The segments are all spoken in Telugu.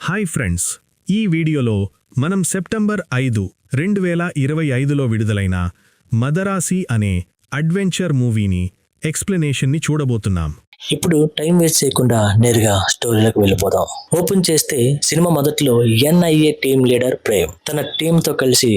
హాయ్ ఫ్రెండ్స్, ఈ వీడియోలో మనం సెప్టెంబర్ 5, 2025లో విడుదలైన మదరాసి అనే అడ్వెంచర్ మూవీని ఎక్స్ప్లెనేషన్ని చూడబోతున్నాం. ఇప్పుడు టైం వేస్ట్ చేయకుండా నేరుగా స్టోరీలోకి వెళ్ళిపోదాం. ఓపెన్ చేస్తే సినిమా మొదట్లో ఎన్ఐఏ టీం లీడర్ ప్రేమ్ తన టీంతో కలిసి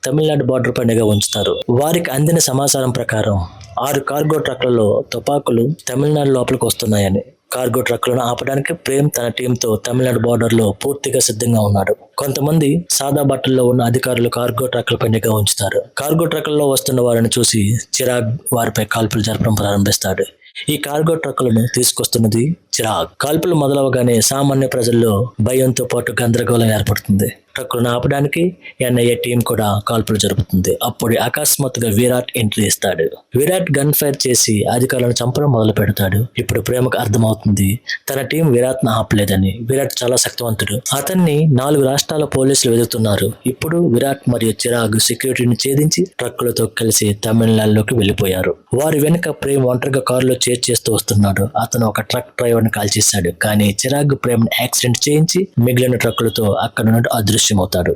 తమిళనాడు బార్డర్ పైన ఉంచుతారు. వారికి అందిన సమాచారం ప్రకారం 6 కార్గో ట్రక్లలో తుపాకులు తమిళనాడు లోపలికి వస్తున్నాయని. కార్గో ట్రక్కులను ఆపడానికి ప్రేమ్ తన టీంతో తమిళనాడు బార్డర్ లో పూర్తిగా సిద్ధంగా ఉన్నాడు. కొంతమంది సాదా బట్టల్లో ఉన్న అధికారులు కార్గో ట్రక్కుల పైన ఉంచుతారు. కార్గో ట్రక్కుల్లో వస్తున్న వారిని చూసి చిరాగ్ వారిపై కాల్పులు జరపడం ప్రారంభిస్తాడు. ఈ కార్గో ట్రక్కులను తీసుకొస్తున్నది చిరాగ్. కాల్పులు మొదలవగానే సామాన్య ప్రజల్లో భయంతో పాటు గందరగోళం ఏర్పడుతుంది. ట్రక్కులను ఆపడానికి ఎన్ఐఏ టీం కూడా కాల్పులు జరుపుతుంది. అప్పుడు అకస్మాత్తుగా విరాట్ ఎంట్రీ ఇస్తాడు. విరాట్ గన్ ఫైర్ చేసి అధికారులను చంపడం మొదలు పెడతాడు. ఇప్పుడు ప్రేమకు అర్థమవుతుంది తన టీం విరాట్ ను ఆపలేదని. విరాట్ చాలా శక్తివంతుడు. అతన్ని 4 రాష్ట్రాల పోలీసులు వెతుకుతున్నారు. ఇప్పుడు విరాట్ మరియు చిరాగ్ సెక్యూరిటీని ఛేదించి ట్రక్కులతో కలిసి తమిళనాడులోకి వెళ్లిపోయారు. వారి వెనుక ప్రేమ్ ఒంటరిగా కారులో చేస్తూ వస్తున్నాడు. అతను ఒక ట్రక్ డ్రైవర్ ని కాల్చేశాడు. కానీ చిరాగ్ ప్రేమ్ యాక్సిడెంట్ చేయించి మిగిలిన ట్రక్కులతో అక్కడ నుండి అదృశ్యమవుతాడు.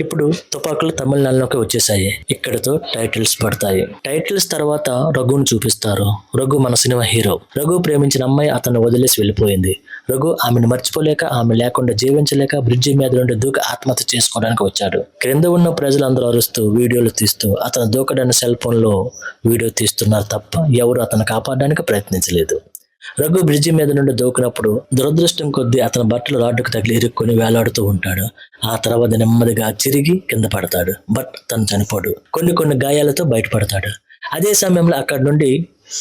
ఇప్పుడు తుపాకులు తమిళనాడులోకి వచ్చేసాయి. ఇక్కడతో టైటిల్స్ పడతాయి. టైటిల్స్ తర్వాత రఘుని చూపిస్తారు. రఘు మన సినిమా హీరో. రఘు ప్రేమించిన అమ్మాయి అతను వదిలేసి వెళ్ళిపోయింది. రఘు ఆమెను మర్చిపోలేక, ఆమె లేకుండా జీవించలేక బ్రిడ్జి మీద నుండి దూకి ఆత్మహత్య చేసుకోవడానికి వచ్చాడు. క్రింద ఉన్న ప్రజలందరూ అరుస్తూ వీడియోలు తీస్తూ అతను దూకడానికి సెల్ ఫోన్ లో వీడియో తీస్తున్నారు తప్ప ఎవరు అతను కాపాడడానికి ప్రయత్నించలేదు. రఘు బ్రిడ్జి మీద నుండి దూకినప్పుడు దురదృష్టం కొద్దీ అతని బట్టలు రాడ్డుకు తగిలి ఇరుక్కొని వేలాడుతూ ఉంటాడు. ఆ తర్వాత నెమ్మదిగా చిరిగి కింద పడతాడు. బట్ తను చనిపోడు. కొన్ని గాయాలతో బయటపడతాడు. అదే సమయంలో అక్కడి నుండి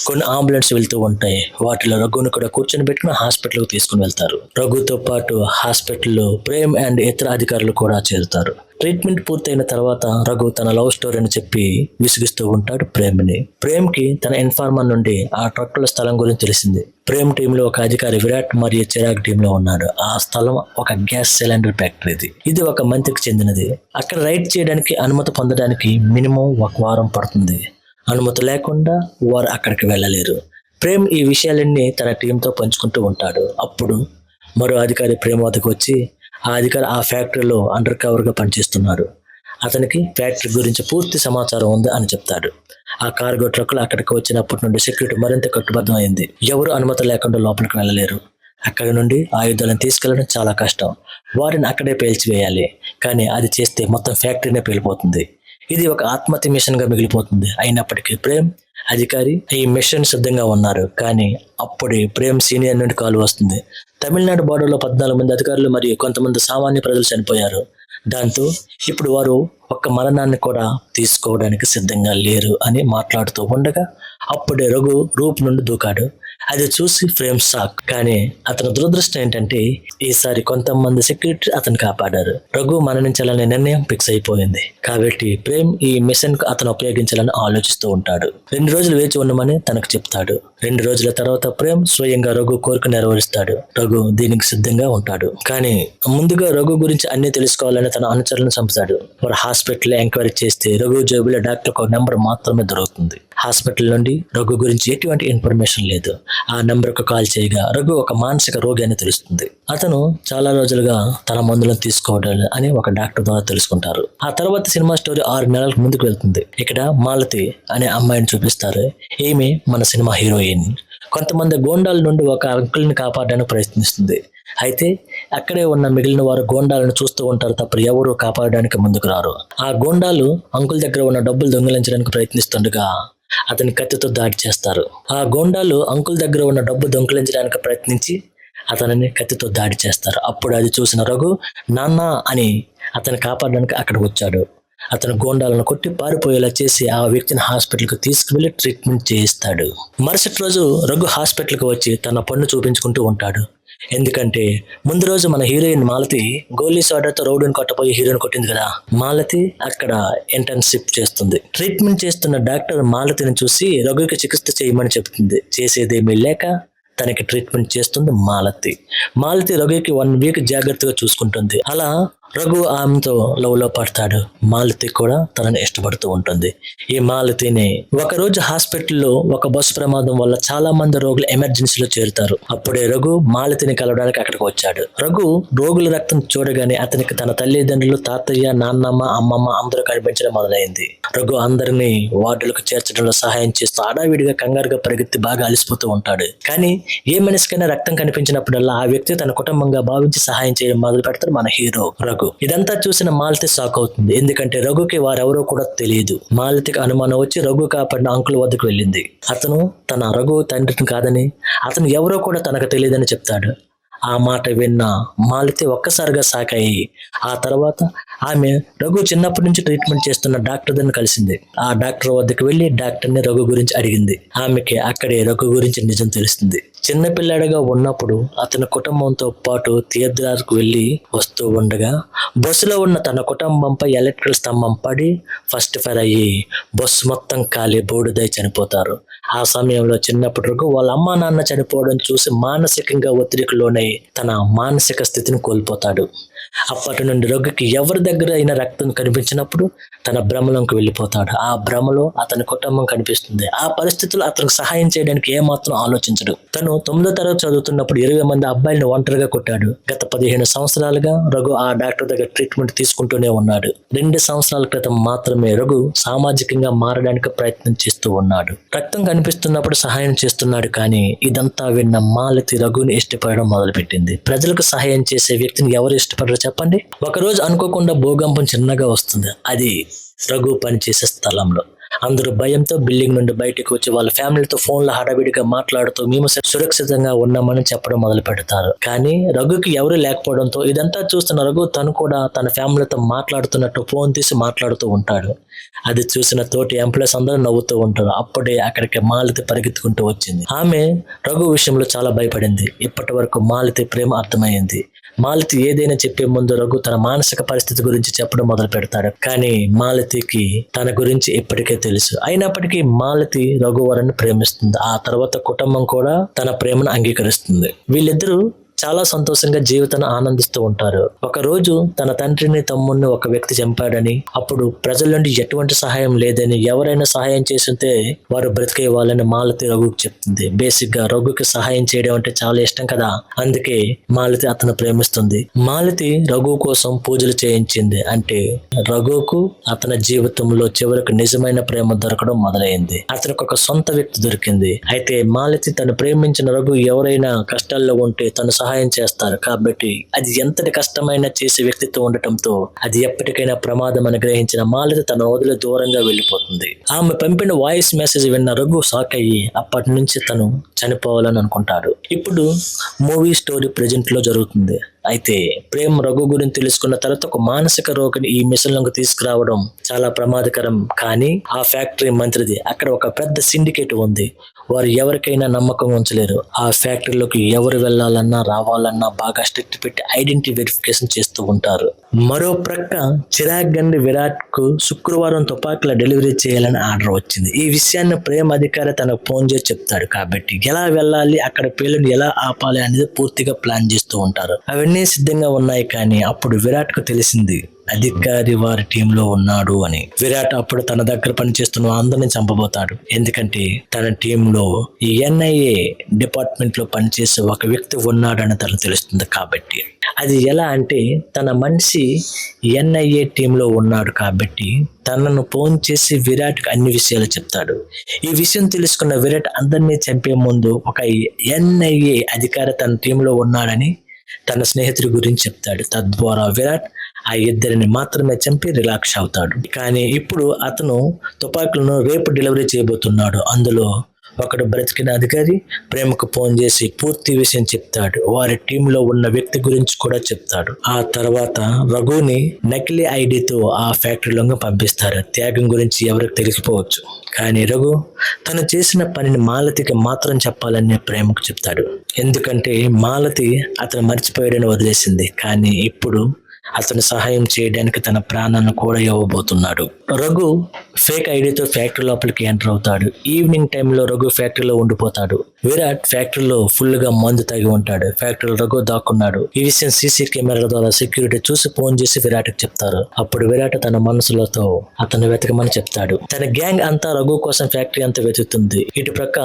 కొన్ని అంబులెన్స్ వెళ్తూ ఉంటాయి. వాటిలో రఘును కూడా కూర్చొని పెట్టుకుని హాస్పిటల్కి తీసుకుని వెళ్తారు. రఘుతో పాటు హాస్పిటల్లో ప్రేమ్ అండ్ ఇతర అధికారులు కూడా చేరుతారు. ట్రీట్మెంట్ పూర్తయిన తర్వాత రఘు తన లవ్ స్టోరీని చెప్పి విసిగిస్తూ ఉంటాడు ప్రేమ్ని. ప్రేమ్కి తన ఇన్ఫార్మర్ నుండి ఆ ట్రక్కుల స్థలం గురించి తెలిసింది. ప్రేమ్ టీంలో ఒక అధికారి విరాట్ మరియు చిరాగ్ టీంలో ఉన్నాడు. ఆ స్థలం ఒక గ్యాస్ సిలిండర్ ఫ్యాక్టరీది. ఇది ఒక మంత్రికి చెందినది. అక్కడ రైడ్ చేయడానికి అనుమతి పొందడానికి మినిమం 1 వారం పడుతుంది. అనుమతి లేకుండా వారు అక్కడికి వెళ్ళలేరు. ప్రేమ్ ఈ విషయాలన్నీ తన టీంతో పంచుకుంటూ ఉంటాడు. అప్పుడు మరో అధికారి ప్రేమ్ వద్దకు వచ్చి ఆ అధికారి ఆ ఫ్యాక్టరీలో అండర్ కవర్ గా పనిచేస్తున్నాడు. అతనికి ఫ్యాక్టరీ గురించి పూర్తి సమాచారం ఉంది అని చెప్తాడు. ఆ కార్గో ట్రక్కులు అక్కడికి వచ్చినప్పటి నుండి సెక్యూరిటీ మరింత కట్టుబద్ధమైంది. ఎవరు అనుమతి లేకుండా లోపలికి వెళ్ళలేరు. అక్కడి నుండి ఆయుధాలను తీసుకెళ్లడం చాలా కష్టం. వారిని అక్కడే పేల్చివేయాలి. కానీ అది చేస్తే మొత్తం ఫ్యాక్టరీనే పేలిపోతుంది. ఇది ఒక ఆత్మహత్య మిషన్ గా మిగిలిపోతుంది. అయినప్పటికీ ప్రేమ్ అధికారి ఈ మిషన్ సిద్ధంగా ఉన్నారు. కానీ అప్పుడే ప్రేమ్ సీనియర్ నుండి కాల్ వస్తుంది. తమిళనాడు బార్డర్లో 14 మంది అధికారులు మరియు కొంతమంది సామాన్య ప్రజలు చనిపోయారు. దాంతో ఇప్పుడు వారు ఒక్క మరణాన్ని కూడా తీసుకోవడానికి సిద్ధంగా లేరు అని మాట్లాడుతూ ఉండగా అప్పుడే రఘు రూప్ నుండి దూకాడు. అది చూసి ప్రేమ్ షాక్. కానీ అతని దురదృష్టం ఏంటంటే ఈసారి కొంతమంది సెక్యూరిటీ అతను కాపాడారు. రఘు మరణించాలనే నిర్ణయం ఫిక్స్ అయిపోయింది. కాబట్టి ప్రేమ్ ఈ మిషన్ కు అతను ఉపయోగించాలని ఆలోచిస్తూ ఉంటాడు. 2 రోజులు వేచి ఉండమని తనకు చెప్తాడు. 2 రోజుల తర్వాత ప్రేమ్ స్వయంగా రఘు కోరిక నెరవేరుస్తాడు. రఘు దీనికి సిద్ధంగా ఉంటాడు. కానీ ముందుగా రఘు గురించి అన్ని తెలుసుకోవాలని తన అనుచరులను చంపుతాడు. వారు హాస్పిటల్ ఎంక్వైరీ చేస్తే రఘు జేబులో డాక్టర్ ఒక నెంబర్ మాత్రమే దొరుకుతుంది. హాస్పిటల్ నుండి రఘు గురించి ఎటువంటి ఇన్ఫర్మేషన్ లేదు. ఆ నెంబర్ కు కాల్ చేయగా రఘు ఒక మానసిక రోగి అని తెలుస్తుంది. అతను చాలా రోజులుగా తన మందులను తీసుకోవడం అని ఒక డాక్టర్ ద్వారా తెలుసుకుంటారు. ఆ తర్వాత సినిమా స్టోరీ 6 నెలలకు ముందుకు వెళ్తుంది. ఇక్కడ మాలతి అనే అమ్మాయిని చూపిస్తారు. ఈమె మన సినిమా హీరోయిన్. కొంతమంది గోండాల నుండి ఒక అంకుల్ ని కాపాడడానికి ప్రయత్నిస్తుంది. అయితే అక్కడే ఉన్న మిగిలిన వారు గోండాలను చూస్తూ ఉంటారు తప్ప ఎవరు కాపాడడానికి ముందుకు రారు. ఆ గోండాలు అంకుల్ దగ్గర ఉన్న డబ్బులు దొంగిలించడానికి ప్రయత్నిస్తుండగా అతని కత్తితో దాడి చేస్తారు. ఆ గోండాలు అంకుల్ దగ్గర ఉన్న డబ్బు దొంగిలించడానికి ప్రయత్నించి అతనిని కత్తితో దాడి చేస్తారు. అప్పుడు అది చూసిన రఘు నాన్న అని అతన్ని కాపాడడానికి అక్కడ వచ్చాడు. అతను గోండాలను కొట్టి పారిపోయేలా చేసి ఆ వ్యక్తిని హాస్పిటల్కి తీసుకువెళ్లి ట్రీట్మెంట్ చేయిస్తాడు. మరుసటి రోజు రఘు హాస్పిటల్కి వచ్చి తన పన్ను చూపించుకుంటూ ఉంటాడు. ఎందుకంటే ముందు రోజు మన హీరోయిన్ మాలతి గోలీ సోడాతో రౌడీని కొట్టపోయి హీరోయిన్ కొట్టింది కదా. మాలతి అక్కడ ఇంటర్న్షిప్ చేస్తుంది. ట్రీట్మెంట్ చేస్తున్న డాక్టర్ మాలతిని చూసి రఘుకి చికిత్స చేయమని చెప్తుంది. చేసేదేమీ లేక తనకి ట్రీట్మెంట్ చేస్తుంది మాలతి. రఘుకి 1 వీక్ జాగ్రత్తగా చూసుకుంటుంది. అలా రఘు ఆమెతో లవ్లో పడతాడు. మాలతి కూడా తనని ఇష్టపడుతూ ఉంటుంది. ఈ మాలతిని ఒకరోజు హాస్పిటల్లో ఒక బస్సు ప్రమాదం వల్ల చాలా మంది రోగులు ఎమర్జెన్సీలో చేరుతారు. అప్పుడే రఘు మాలతిని కలవడానికి అక్కడికి వచ్చాడు. రఘు రోగుల రక్తం చూడగానే అతనికి తన తల్లిదండ్రులు, తాతయ్య, నాన్నమ్మ, అమ్మమ్మ అందరూ కనిపించడం మొదలైంది. రఘు అందరినీ వార్డులకు చేర్చడంలో సహాయం చేస్తూ హడావిడిగా కంగారుగా పరిగెత్తి బాగా అలసిపోతూ ఉంటాడు. కానీ ఏ మనిషికైనా రక్తం కనిపించినప్పుడల్లా ఆ వ్యక్తి తన కుటుంబంగా భావించి సహాయం చేయడం మొదలు పెడతాడు మన హీరో రఘు. ఇదంతా చూసిన మాలతి షాక్ అవుతుంది. ఎందుకంటే రఘుకి వారెవరో కూడా తెలియదు. మాలతికి అనుమానం వచ్చి రఘు కాపాడిన అంకుల్ వద్దకు వెళ్ళింది. అతను తన రఘు తండ్రిని కాదని, అతను ఎవరో కూడా తనకు తెలియదని చెప్తాడు. ఆ మాట విన్న మాలతి ఒక్కసారిగా షాక్ అయ్యి ఆ తర్వాత ఆమె రఘు చిన్నప్పటి నుంచి ట్రీట్మెంట్ చేస్తున్న డాక్టర్ దగ్గర కలిసింది. ఆ డాక్టర్ వద్దకు వెళ్లి డాక్టర్ని రఘు గురించి అడిగింది. ఆమెకి అక్కడే రఘు గురించి నిజం తెలుస్తుంది. చిన్నపిల్లాడిగా ఉన్నప్పుడు అతని కుటుంబంతో పాటు తీర్థయాత్రకు వెళ్లి వస్తూ ఉండగా బస్సులో ఉన్న తన కుటుంబంపై ఎలక్ట్రికల్ స్తంభం పడి ఫస్ట్ ఫైర్ అయ్యి బస్సు మొత్తం కాలి బూడిదై చనిపోతారు. ఆ సమయంలో చిన్నప్పటి వరకు వాళ్ళ అమ్మా నాన్న చనిపోవడం చూసి మానసికంగా ఒత్తిడికి లోనై తన మానసిక స్థితిని కోల్పోతాడు. అప్పటి నుండి రఘుకి ఎవరి దగ్గర అయినా రక్తం కనిపించినప్పుడు తన భ్రమలోకి వెళ్ళిపోతాడు. ఆ భ్రమలో అతని కుటుంబం కనిపిస్తుంది. ఆ పరిస్థితుల్లో అతనికి సహాయం చేయడానికి ఏమాత్రం ఆలోచించడు. తను 9వ తరగతి చదువుతున్నప్పుడు 20 మంది అబ్బాయిలను ఒంటరిగా కొట్టాడు. గత 15 సంవత్సరాలుగా రఘు ఆ డాక్టర్ దగ్గర ట్రీట్మెంట్ తీసుకుంటూనే ఉన్నాడు. 2 సంవత్సరాల క్రితం మాత్రమే రఘు సామాజికంగా మారడానికి ప్రయత్నం చేస్తూ ఉన్నాడు. రక్తం కనిపిస్తున్నప్పుడు సహాయం చేస్తున్నాడు. కానీ ఇదంతా విన్న మాలతి రఘుని ఇష్టపడడం మొదలుపెట్టింది. ప్రజలకు సహాయం చేసే వ్యక్తిని ఎవరు ఇష్టపడరు చెప్పండి? ఒకరోజు అనుకోకుండా భూకంపం చిన్నగా వస్తుంది. అది రఘు పనిచేసే స్థలంలో. అందరూ భయంతో బిల్డింగ్ నుండి బయటకు వచ్చి వాళ్ళ ఫ్యామిలీతో ఫోన్లో హడావిడిగా మాట్లాడుతూ మేము సురక్షితంగా ఉన్నామని చెప్పడం మొదలు పెడతారు. కానీ రఘుకి ఎవరు లేకపోవడంతో ఇదంతా చూస్తున్న రఘు తను కూడా తన ఫ్యామిలీతో మాట్లాడుతున్నట్టు ఫోన్ తీసి మాట్లాడుతూ ఉంటాడు. అది చూసిన తోటి ఎంప్లాయీస్ అందరూ నవ్వుతూ ఉంటారు. అప్పుడే అక్కడికి మాలతి పరిగెత్తుకుంటూ వచ్చింది. ఆమె రఘు విషయంలో చాలా భయపడింది. ఇప్పటి వరకు మాలతి ప్రేమ అర్థమైంది. మాలతి ఏదైనా చెప్పే ముందు రఘు తన మానసిక పరిస్థితి గురించి చెప్పడం మొదలు పెడతాడు. కానీ మాలతికి తన గురించి ఇప్పటికే తెలుసు. అయినప్పటికీ మాలతి రఘువరన్ని ప్రేమిస్తుంది. ఆ తర్వాత కుటుంబం కూడా తన ప్రేమను అంగీకరిస్తుంది. వీళ్ళిద్దరూ చాలా సంతోషంగా జీవితాన్ని ఆనందిస్తూ ఉంటారు. ఒక రోజు తన తండ్రిని, తమ్ముడిని ఒక వ్యక్తి చంపాడని, అప్పుడు ప్రజల నుండి ఎటువంటి సహాయం లేదని, ఎవరైనా సహాయం చేస్తుంటే వారు బ్రతికేవాళ్ళని మాలతి రఘుకి చెప్తుంది. బేసిక్ గా రఘుకి సహాయం చేయడం అంటే చాలా ఇష్టం కదా, అందుకే మాలతి అతను ప్రేమిస్తుంది. మాలతి రఘు కోసం పూజలు చేయించింది. అంటే రఘుకు అతని జీవితంలో చివరికి నిజమైన ప్రేమ దొరకడం మొదలైంది. అతనికి ఒక సొంత వ్యక్తి దొరికింది. అయితే మాలతి తను ప్రేమించిన రఘు ఎవరైనా కష్టాల్లో ఉంటే తను సహాయం చేస్తారు. కాబట్టి అది ఎంతటి కష్టమైనా చేసే వ్యక్తితో ఉండటంతో అది ఎప్పటికైనా ప్రమాదం అని గ్రహించిన మాలతి తన వదిలి దూరంగా వెళ్ళిపోతుంది. ఆమె పంపిన వాయిస్ మెసేజ్ విన్న రఘు షాక్ అయ్యి అప్పటి నుంచి తను చనిపోవాలని అనుకుంటాడు. ఇప్పుడు మూవీ స్టోరీ ప్రెజెంట్ లో జరుగుతుంది. అయితే ప్రేమ్ రఘు గురించి తెలుసుకున్న తర్వాత ఒక మానసిక రోగిని ఈ మిషన్ లోకి తీసుకురావడం చాలా ప్రమాదకరం. కానీ ఆ ఫ్యాక్టరీ మంత్రిది. అక్కడ ఒక పెద్ద సిండికేట్ ఉంది. వారు ఎవరికైనా నమ్మకం ఉంచలేరు. ఆ ఫ్యాక్టరీలోకి ఎవరు వెళ్ళాలన్నా రావాలన్నా బాగా స్ట్రిక్ట్ పెట్టి ఐడెంటిటీ వెరిఫికేషన్ చేస్తూ ఉంటారు. మరో ప్రక్క చిరాగ్ గండి విరాట్ కు శుక్రవారం తుపాకుల డెలివరీ చేయాలని ఆర్డర్ వచ్చింది. ఈ విషయాన్ని ప్రేమ్ అధికారి తనకు ఫోన్ చేసి చెప్తాడు. కాబట్టి ఎలా వెళ్ళాలి, అక్కడ పేలుని ఎలా ఆపాలి అనేది పూర్తిగా ప్లాన్ చేస్తూ ఉంటారు. అవన్నీ సిద్ధంగా ఉన్నాయి. కానీ అప్పుడు విరాట్ కు తెలిసింది అధికారి వారి టీంలో ఉన్నాడు అని. విరాట్ అప్పుడు తన దగ్గర పనిచేస్తున్న అందరిని చంపబోతాడు. ఎందుకంటే తన టీంలో ఈ NIA డిపార్ట్మెంట్ లో పనిచేసే ఒక వ్యక్తి ఉన్నాడని తనకు తెలుస్తుంది. కాబట్టి అది ఎలా అంటే తన మనిషి NIA టీంలో ఉన్నాడు కాబట్టి తనను ఫోన్ చేసి విరాట్ అన్ని విషయాలు చెప్తాడు. ఈ విషయం తెలుసుకున్న విరాట్ అందరినీ చంపే ముందు ఒక NIA అధికారి తన టీంలో ఉన్నాడని తన స్నేహితుడి గురించి చెప్తాడు. తద్వారా విరాట్ ఆ ఇద్దరిని మాత్రమే చంపి రిలాక్స్ అవుతాడు. కానీ ఇప్పుడు అతను తుపాకులను రేపు డెలివరీ చేయబోతున్నాడు. అందులో ఒకడు బ్రతికిన అధికారి ప్రేమకు ఫోన్ చేసి పూర్తి విషయం చెప్తాడు. వారి టీంలో ఉన్న వ్యక్తి గురించి కూడా చెప్తాడు. ఆ తర్వాత రఘుని నకిలీ ఐడితో ఆ ఫ్యాక్టరీలోకి పంపిస్తారు. త్యాగం గురించి ఎవరికి తెలిసిపోవచ్చు. కానీ రఘు తను చేసిన పనిని మాలతికి మాత్రం చెప్పాలని ప్రేమకు చెప్తాడు. ఎందుకంటే మాలతి అతను మర్చిపోయాడని వదిలేసింది. కానీ ఇప్పుడు అతను సహాయం చేయడానికి తన ప్రాణాలను కూడా ఇవ్వబోతున్నాడు. రఘు ఫేక్ ఐడితో ఫ్యాక్టరీ లోపలికి ఎంటర్ అవుతాడు. ఈవినింగ్ టైంలో రఘు ఫ్యాక్టరీలో ఉండిపోతాడు. విరాట్ ఫ్యాక్టరీలో ఫుల్ గా మందు తాగి ఉంటాడు. ఫ్యాక్టరీలో రఘు దాక్కున్నాడు. ఈ విషయం సీసీ కెమెరాల ద్వారా సెక్యూరిటీ చూసి ఫోన్ చేసి విరాట్ కి చెప్తారు. అప్పుడు విరాట్ తన మనసులతో అతను వెతకమని చెప్తాడు. తన గ్యాంగ్ అంతా రఘు కోసం ఫ్యాక్టరీ అంతా వెతుకుతుంది. ఇటు ప్రక్క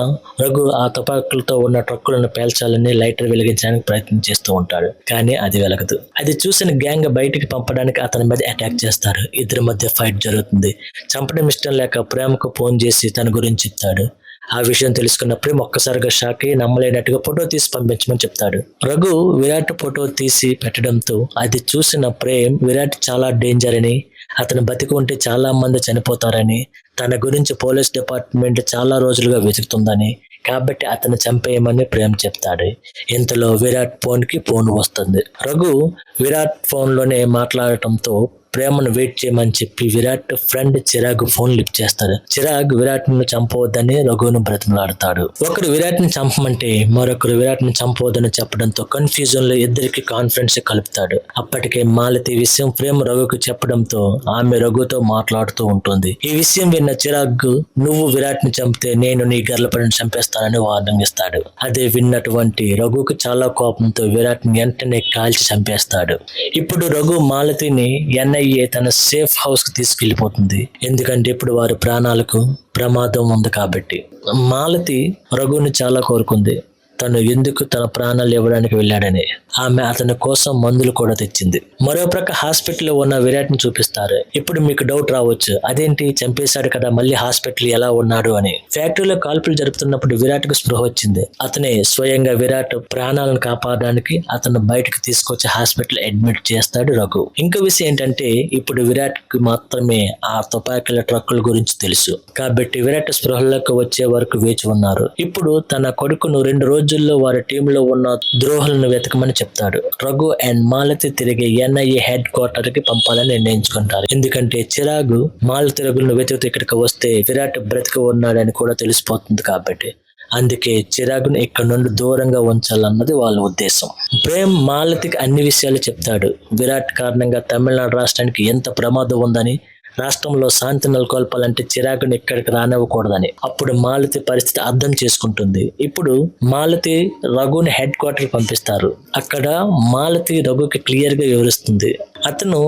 రఘు ఆ తుపాకులతో ఉన్న ట్రక్కులను పేల్చాలని లైటర్ వెలిగించడానికి ప్రయత్నం చేస్తూ ఉంటాడు. కానీ అది వెలగదు. అది చూసిన గ్యాంగ్ బయటికి పంపడానికి అతని మీద అటాక్ చేస్తారు. ఇద్దరి మధ్య ఫైట్ జరుగుతుంది. చంపడం ఇష్టం లేక ప్రేమకు ఫోన్ చేసి తన గురించి చెప్తాడు. ఆ విషయం తెలుసుకున్న ప్రేమ్ ఒక్కసారిగా షాక్ అయ్యి నమ్మలేనట్టుగా ఫోటో తీసి పంపించమని చెప్తాడు. రఘు విరాట్ ఫోటో తీసి పెట్టడంతో అది చూసిన ప్రేమ్ విరాట్ చాలా డేంజర్ అని, అతను బతికి ఉంటే చాలా మంది చనిపోతారని, తన గురించి పోలీస్ డిపార్ట్మెంట్ చాలా రోజులుగా వెతుకుతుందని, కాబట్టి అతను చంపేయమని ప్రేమ్ చెప్తాడు. ఇంతలో విరాట్ ఫోన్ వస్తుంది. రఘు విరాట్ ఫోన్ లోనే మాట్లాడటంతో ప్రేమను వెయిట్ చేయమని చెప్పి Virat friend Chirag phone lift చేస్తాడు. చిరాగ్ విరాట్ ను చంపవద్దని రఘును బ్రతిమలాడతాడు. ఒకరు విరాట్ ని చంపమంటే మరొకరు విరాట్ ని చంపవద్దని చెప్పడంతో కన్ఫ్యూజన్ లో ఇద్దరికి కాన్ఫరెన్స్ కలుపుతాడు. అప్పటికే మాలతి విషయం ప్రేమ రఘుకు చెప్పడంతో ఆమె రఘుతో మాట్లాడుతూ ఉంటుంది. ఈ విషయం విన్న చిరాగ్ నువ్వు విరాట్ ని చంపితే నేను నీ గర్ల్ ఫ్రెండ్ చంపేస్తానని వార్నింగ్ ఇస్తాడు. అదే విన్నటువంటి రఘుకు చాలా కోపంతో విరాట్ ని వెంటనే కాల్చి చంపేస్తాడు. ఇప్పుడు రఘు మాలతిని ఎన్ఐఏ తన సేఫ్ హౌస్ కి తీసుకెళ్లిపోతుంది. ఎందుకంటే ఇప్పుడు వారి ప్రాణాలకు ప్రమాదం ఉంది కాబట్టి. మాలతి రఘుని చాలా కోరుకుంది. తను ఎందుకు తన ప్రాణాలు ఇవ్వడానికి వెళ్ళాడని. ఆమె అతని కోసం మందులు కూడా తెచ్చింది. మరో ప్రక్క హాస్పిటల్లో ఉన్న విరాట్ ని చూపిస్తారు. ఇప్పుడు మీకు డౌట్ రావచ్చు, అదేంటి చంపేశాడు కదా మళ్ళీ హాస్పిటల్ ఎలా ఉన్నాడు అని. ఫ్యాక్టరీలో కాల్పులు జరుపుతున్నప్పుడు విరాట్ కు స్పృహ వచ్చింది. అతనే స్వయంగా విరాట్ ప్రాణాలను కాపాడడానికి అతను బయటకు తీసుకొచ్చి హాస్పిటల్ అడ్మిట్ చేస్తాడు రఘు. ఇంకో విషయం ఏంటంటే ఇప్పుడు విరాట్ కి మాత్రమే ఆ తుపాకీల ట్రక్కుల గురించి తెలుసు. కాబట్టి విరాట్ స్పృహలోకి వచ్చే వరకు వేచి ఉన్నారు. ఇప్పుడు తన కొడుకును 2 రోజుల్లో వారి టీంలో ఉన్న ద్రోహులను వెతకమని చెప్తాడు. రఘు అండ్ మాలతి తిరిగి ఎన్ఐఏ హెడ్ క్వార్టర్ కి పంపాలని నిర్ణయించుకుంటారు. ఎందుకంటే చిరాగ్ మాలతి రఘులను వెతుకుతూ ఇక్కడికి వస్తే విరాట్ బ్రతికి ఉన్నాడని కూడా తెలిసిపోతుంది కాబట్టి. అందుకే చిరాగ్ను ఇక్కడ నుండి దూరంగా ఉంచాలన్నది వాళ్ళ ఉద్దేశం. ప్రేమ్ మాలతికి అన్ని విషయాలు చెప్తాడు. విరాట్ కారణంగా తమిళనాడు రాష్ట్రానికి ఎంత ప్రమాదం ఉందని, రాష్ట్రంలో శాంతి నెలకొల్పాలంటే చిరాకుని ఇక్కడికి రానివ్వకూడదని. అప్పుడు మాలతి పరిస్థితి అర్థం చేసుకుంటుంది. ఇప్పుడు మాలతి రఘుని హెడ్ క్వార్టర్ పంపిస్తారు. అక్కడ మాలతి రఘుకి క్లియర్ గా వివరిస్తుంది. అతను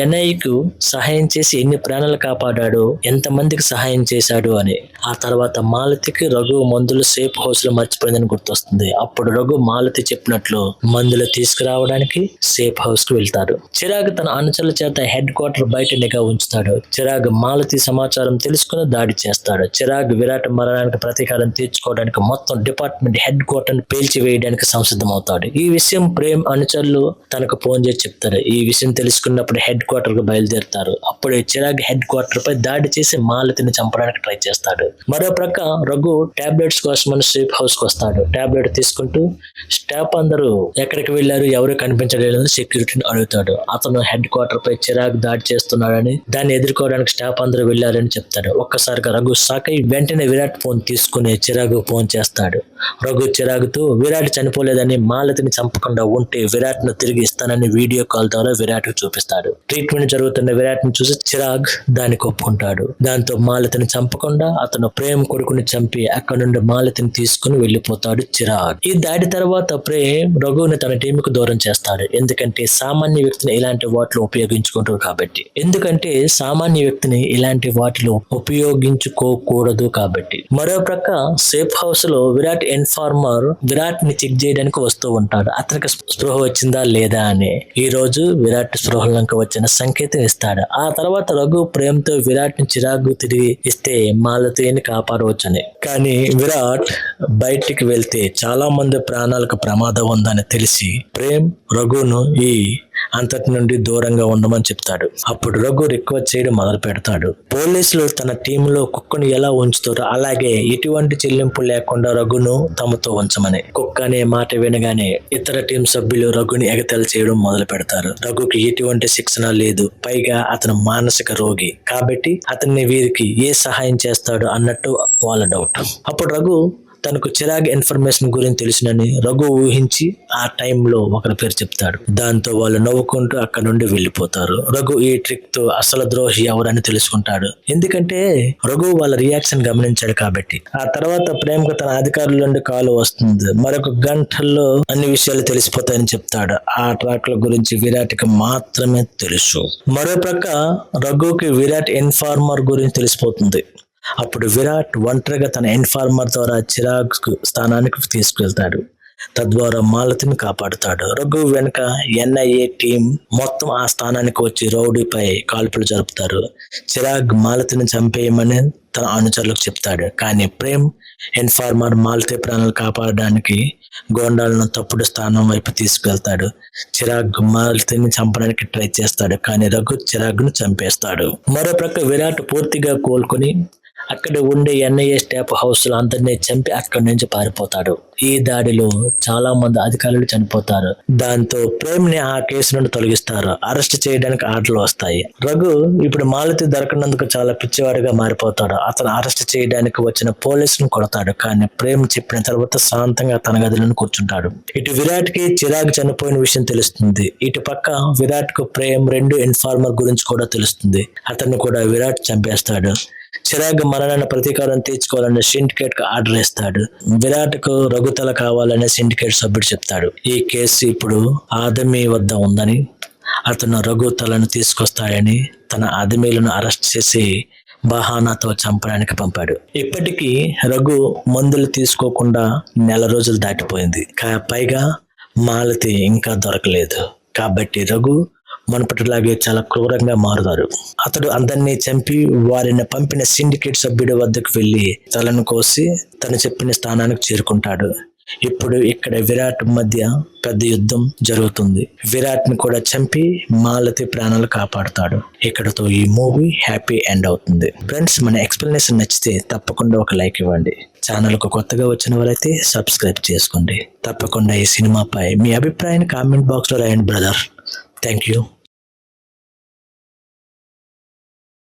ఎన్ఐకు సహాయం చేసి ఎన్ని ప్రాణాలు కాపాడాడు, ఎంతమందికి సహాయం చేశాడు అని. ఆ తర్వాత మాలతికి రఘు మందులు సేఫ్ హౌస్ లో మర్చిపోయిందని గుర్తొస్తుంది. అప్పుడు రఘు మాలతి చెప్పినట్లు మందులు తీసుకురావడానికి సేఫ్ హౌస్ కు వెళ్తాడు. చిరాగ్ తన అనుచరుల చేత హెడ్ క్వార్టర్ బయట నిఘా ఉంచుతాడు. చిరాగ్ మాలతి సమాచారం తెలుసుకుని దాడి చేస్తాడు. చిరాగ్ విరాట్ మరణానికి ప్రతీకారం తీర్చుకోవడానికి మొత్తం డిపార్ట్మెంట్ హెడ్ క్వార్టర్ పేల్చి వేయడానికి సంసిద్ధమవుతాడు. ఈ విషయం ప్రేమ్ అనుచరులు తనకు ఫోన్ చేసి చెప్తారు. ఈ విషయం తెలుసుకున్నప్పుడు హెడ్ క్వార్టర్ కు బయలుదేరుతారు. అప్పుడే చిరాగ్ హెడ్ క్వార్టర్ పై దాడి చేసి మాలతిని చంపడానికి ట్రై చేస్తాడు. మరో ప్రక్క రఘు టాబ్లెట్స్ కోసం సేఫ్ హౌస్ కు వస్తాడు. టాబ్లెట్ తీసుకుంటూ స్టాఫ్ అందరూ ఎక్కడికి వెళ్లారు, ఎవరు కనిపించలేదని సెక్యూరిటీని అడుగుతాడు. అతను హెడ్ క్వార్టర్ పై చిరాగ్ దాడి చేస్తున్నాడని, దాన్ని ఎదుర్కోవడానికి స్టాఫ్ అందరూ వెళ్లారని చెప్తాడు. ఒక్కసారిగా రఘు షాక్ అయి వెంటనే విరాట్ ఫోన్ తీసుకుని చిరాగ్ ఫోన్ చేస్తాడు. రఘు చిరాగ్తో విరాట్ చనిపోలేదని, మాలతిని చంపకుండా ఉంటే విరాట్ ను తిరిగి ఇస్తానని వీడియో కాల్ ద్వారా విరాట్ కు చూపిస్తాడు. ట్రీట్మెంట్ జరుగుతున్న విరాట్ ని చూసి చిరాగ్ దానికి ఒప్పుకుంటాడు. దాంతో మాలతిని చంపకుండా అతను ప్రేమ్ కొడుకుని చంపి అక్కడ నుండి మాలతిని తీసుకుని వెళ్లిపోతాడు చిరాగ్. ఈ దాడి తర్వాత ప్రేమ్ రఘుని తన టీం కు దూరం చేస్తాడు. ఎందుకంటే సామాన్య వ్యక్తిని ఇలాంటి వాటిలో ఉపయోగించుకుంటారు కాబట్టి. సామాన్య వ్యక్తిని ఇలాంటి వాటిలో ఉపయోగించుకోకూడదు కాబట్టి. మరో ప్రక్క సేఫ్ హౌస్ లో విరాట్ ఇన్ఫార్మర్ విరాట్ ని చెక్ చేయడానికి వస్తూ ఉంటాడు. అతనికి స్పృహ వచ్చిందా లేదా అని. ఈ రోజు విరాట్ స్పృహలోకి వచ్చిన సంకేతం ఇస్తాడు. ఆ తర్వాత రఘు ప్రేమతో విరాట్ ని చిరాకు తిరిగి ఇస్తే మాలతిని కాపాడవచ్చని. కానీ విరాట్ బయటికి వెళ్తే చాలా మంది ప్రాణాలకు ప్రమాదం ఉందని తెలిసి ప్రేమ్ రఘును ఈ అంతటి నుండి దూరంగా ఉండమని చెప్తాడు. అప్పుడు రఘు రిక్వెస్ట్ చేయడం మొదలు పెడతాడు. పోలీసులు తన టీంలో కుక్కను ఎలా ఉంచుతారో అలాగే ఎటువంటి చెల్లింపు లేకుండా రఘును తమతో ఉంచమని. కుక్క అనే మాట వినగానే ఇతర టీం సభ్యులు రఘుని ఎగతాళి చేయడం మొదలు పెడతారు. రఘుకి ఎటువంటి శిక్షణ లేదు, పైగా అతను మానసిక రోగి కాబట్టి అతన్ని వీరికి ఏ సహాయం చేస్తాడు అన్నట్టు వాళ్ళ డౌట్. అప్పుడు రఘు తనకు చిరాగ్ ఇన్ఫర్మేషన్ గురించి తెలుసునని రఘు ఊహించి ఆ టైంలో ఒకరి పేరు చెప్తాడు. దాంతో వాళ్ళు నవ్వుకుంటూ అక్కడ నుండి వెళ్ళిపోతారు. రఘు ఈ ట్రిక్ తో అసలు ద్రోహి ఎవరని తెలుసుకుంటాడు. ఎందుకంటే రఘు వాళ్ళ రియాక్షన్ గమనించాడు కాబట్టి. ఆ తర్వాత ప్రేమకు తన అధికారుల నుండి కాల్ వస్తుంది. మరొక గంటల్లో అన్ని విషయాలు తెలిసిపోతాయని చెప్తాడు. ఆ ట్రాక్ల గురించి విరాట్కి మాత్రమే తెలుసు. మరోపక్క రఘుకి విరాట్ ఇన్ఫార్మర్ గురించి తెలిసిపోతుంది. అప్పుడు విరాట్ ఒంటరిగా తన ఇన్ఫార్మర్ ద్వారా చిరాగ్ స్థానానికి తీసుకెళ్తాడు. తద్వారా మాలతిని కాపాడుతాడు. రఘు వెనుక ఎన్ఐఏ టీం మొత్తం ఆ స్థానానికి వచ్చి రౌడీపై కాల్పులు జరుపుతారు. చిరాగ్ మాలతిని చంపేయమని తన అనుచరులకు చెప్తాడు. కానీ ప్రేమ్ ఇన్ఫార్మర్ మాలతి ప్రాణాలు కాపాడడానికి గోండాలను తప్పుడు స్థానం వైపు తీసుకెళ్తాడు. చిరాగ్ మాలతిని చంపడానికి ట్రై చేస్తాడు. కానీ రఘు చిరాగ్ను చంపేస్తాడు. మరోప్రక్క విరాట్ పూర్తిగా కోలుకొని అక్కడ ఉండే ఎన్ఐఏ స్టాఫ్ హౌస్ లో అందరినీ చంపి అక్కడి నుంచి పారిపోతాడు. ఈ దాడిలో చాలా మంది అధికారులు చనిపోతారు. దాంతో ప్రేమ్ ని ఆ కేసు నుండి తొలగిస్తారు. అరెస్ట్ చేయడానికి ఆర్డర్లు వస్తాయి. రఘు ఇప్పుడు మాలతి దొరకనందుకు చాలా పిచ్చివాడిగా మారిపోతాడు. అతను అరెస్ట్ చేయడానికి వచ్చిన పోలీసులను కొడతాడు. కానీ ప్రేమ్ చెప్పిన తర్వాత శాంతంగా తన గదిలో కూర్చుంటాడు. ఇటు విరాట్ కి చిరాగ్ చనిపోయిన విషయం తెలుస్తుంది. ఇటు పక్క విరాట్ కు ప్రేమ్ రెండు ఇన్ఫార్మర్ గురించి కూడా తెలుస్తుంది. అతన్ని కూడా విరాట్ చంపేస్తాడు. చిరాగ్ మరణాన్ని ప్రతీకారం తీర్చుకోవాలని సిండికేట్ కు ఆర్డర్ ఇస్తాడు. విరాట్ కు రఘుతల కావాలని సిండికేట్ సభ్యుడు చెప్తాడు. ఈ కేసు ఇప్పుడు ఆదమి వద్ద ఉందని, అతను రఘు తలను తీసుకొస్తాడని తన ఆదమీలను అరెస్ట్ చేసి బహానాతో చంపడానికి పంపాడు. ఇప్పటికీ రఘు మందులు తీసుకోకుండా 1 రోజులు దాటిపోయింది. పైగా మాలతి ఇంకా దొరకలేదు. కాబట్టి రఘు మునుపటిలాగే చాలా క్రూరంగా మారుతారు. అతడు అందరినీ చంపి వారిని పంపిన సిండికేట్ సభ్యుడి వద్దకు వెళ్లి తలను కోసి తను చెప్పిన స్థానానికి చేరుకుంటాడు. ఇప్పుడు ఇక్కడ విరాట్ మధ్య పెద్ద యుద్ధం జరుగుతుంది. విరాట్ ని కూడా చంపి మాలతి ప్రాణాలు కాపాడుతాడు. ఇక్కడతో ఈ మూవీ హ్యాపీ ఎండ్ అవుతుంది. ఫ్రెండ్స్, మన ఎక్స్ప్లెనేషన్ నచ్చితే తప్పకుండా ఒక లైక్ ఇవ్వండి. ఛానల్ కు కొత్తగా వచ్చిన వారైతే సబ్స్క్రైబ్ చేసుకోండి. తప్పకుండా ఈ సినిమాపై మీ అభిప్రాయాన్ని కామెంట్ బాక్స్ లో రాయండి బ్రదర్. Thank you.